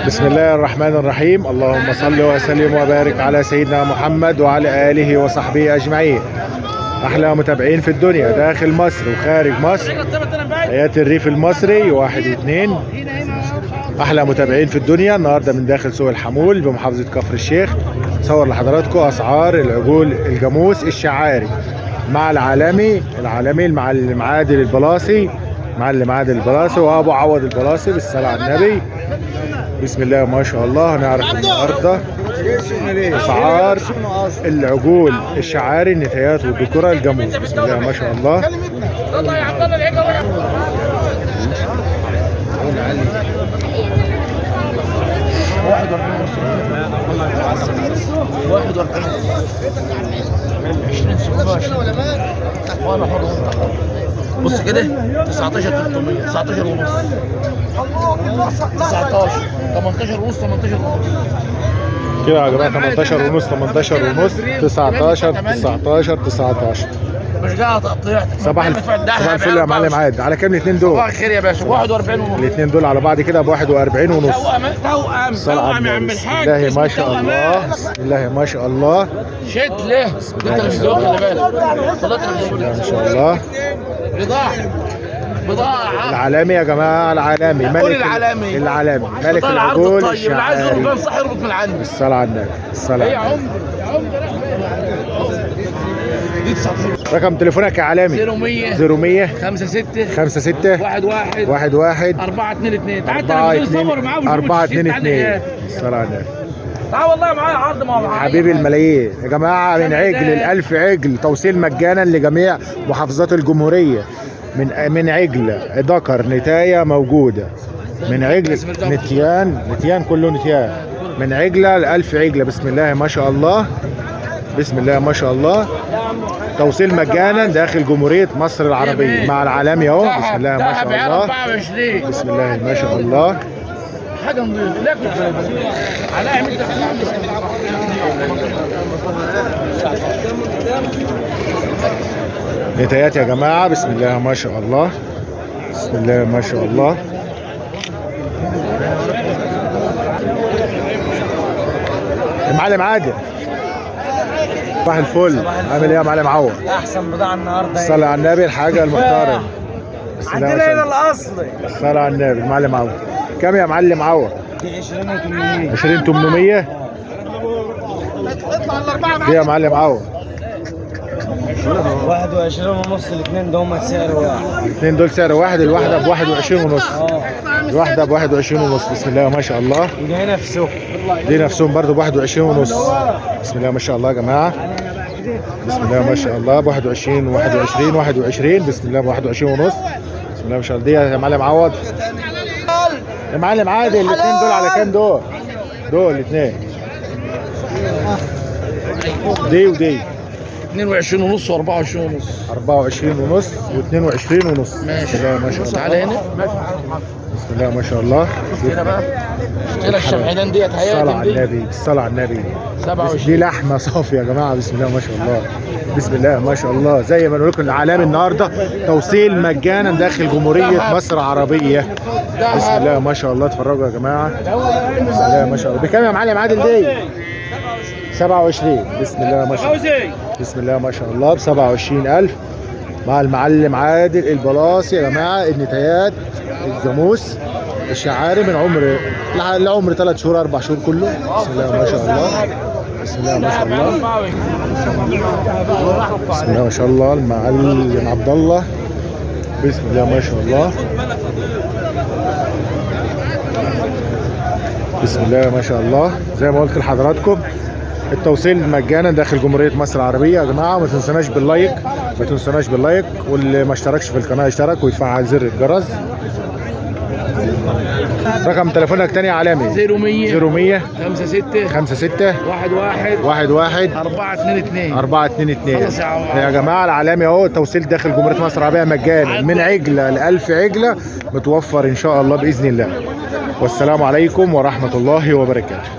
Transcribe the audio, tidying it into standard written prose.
بسم الله الرحمن الرحيم. اللهم صل وسلم وبارك على سيدنا محمد وعلى آله وصحبه أجمعين. أحلى متابعين في الدنيا داخل مصر وخارج مصر، حياة الريف المصري واحد واثنين. أحلى متابعين في الدنيا النهاردة من داخل سوق الحمول بمحافظة كفر الشيخ. نصور لحضراتكم أسعار العجول الجاموس الشعاري مع العالمي المعلم عادل البلاصي، معلم عادل البلاصي وابو عوض البلاصي. بالصلاة على النبي، بسم الله ما شاء الله. هنعرف النهارده اسعار العجول الشعاري النتايات والذكورة الجاموس. بسم الله ما شاء الله. بص كده 19,300 19 ونص 19 18 ونص 18 ونص كده يا جماعه 18 ونص 18 ونص 19 19 مش قاعد تقطيع. صباح الفل يا معلم عادل. على كام الاثنين دول؟ صباح الخير يا باشا. 41 ونص الاثنين دول على بعض كده ب 41 ونص. توأم يا عم الحاج. بسم الله ما شاء الله، بسم الله ما شاء الله. شد ليه؟ ده تلفزيون خلي بالك. ما شاء الله. بضاعة العالمي يا جماعه، العالمي ملك العالمي ملك العجول اللي عايز يربط الشعاري. صح يربط من عندي. الصلاة على النبي، الصلاة على النبي. دي 19 رقم تليفونك يا عالمي 0100 56 56 11 11 422. تعال 422. الصلاة على النبي. تعال والله معايا عرض مع حبيبي الملايين يا جماعة، من عجل ال1000 عجل توصيل مجانا لجميع محافظات الجمهورية. من عجل ذكر نتاية موجودة، من عجل نتيان كله نتيان، من عجلة ل1000 عجلة. بسم الله ما شاء الله، بسم الله ما شاء الله. توصيل مجانا داخل جمهورية مصر العربية مع العالمي اهو. بسم الله ما شاء الله، بسم الله ما شاء الله. حاجة نضيفة لكم على اعمل نتايات يا جماعة. بسم الله ما شاء الله، بسم الله ما شاء الله. المعلم عادل صباح الفل، عامل ايه يا معلم عوض؟ احسن بضاعة النهارده. الصلاة على النبي الحاجة المحترم. عندنا هنا الاصلي. الصلاة على النبي. المعلم عوض كام يا معلم عوض؟ 20,800. 20,800. دي يا معلم عوض 21 ونص. الاثنين دول سعر واحد. الاثنين دول سعر واحد. الواحدة ب 21 ونص. الواحدة ب 21 ونص. بسم الله ما شاء الله. ودي هنا في سوق. دي نفسهم برضه ب 21 ونص. بسم الله ما شاء الله يا جماعة. بسم الله ما شاء الله ب 21 21. بسم الله ب 21 ونص. بسم الله ما شاء الله. دي يا معلم عوض يا معلم عادل. الاثنين دول على كام دول؟ دول الاثنين دي ودي 22 ونص و24 ونص. 24 ونص و22 ونص. ماشي. بسم الله ما شاء الله. تعالى هنا. بسم الله ما شاء الله. هنا بقى هنا الشمعدان ديت الصلاة على هيئة النبي، الصلاة على النبي. 27. دي لحمة صافية يا جماعة. بسم الله ما شاء الله، بسم الله ما شاء الله. زي ما نقول لكم العالمي النهارده توصيل مجانا داخل جمهورية مصر العربية. بسم الله ما شاء الله. اتفرجوا يا جماعة. بسم الله ما شاء الله. بكام يا معلم عادل دي؟ 27. بسم الله ما شاء الله، بسم الله ما شاء الله. ب 27,000 مع المعلم عادل البلاصي يا جماعة. النتايات الجاموس الشعاري من عمر لعمر 3 شهور 4 شهور كله. بسم الله ما شاء الله، بسم الله ما شاء الله، بسم الله ما شاء الله. المعلم عبد الله، بسم الله ما شاء الله، بسم الله ما شاء الله. زي ما قلت لحضراتكم التوصيل مجانا داخل جمهورية مصر العربية يا جماعة. وما تنسوناش باللايك، ما تنسوناش باللايك، واللي ما اشتركش في القناة يشترك ويفعل زر الجرس. رقم تليفونك تاني يا عالمي 0100 56 11 11 422. 422. يا جماعة العالمي اهو توصيل داخل جمهورية مصر العربية مجانا من عجلة ل1000 عجلة متوفر ان شاء الله بإذن الله. والسلام عليكم ورحمة الله وبركاته.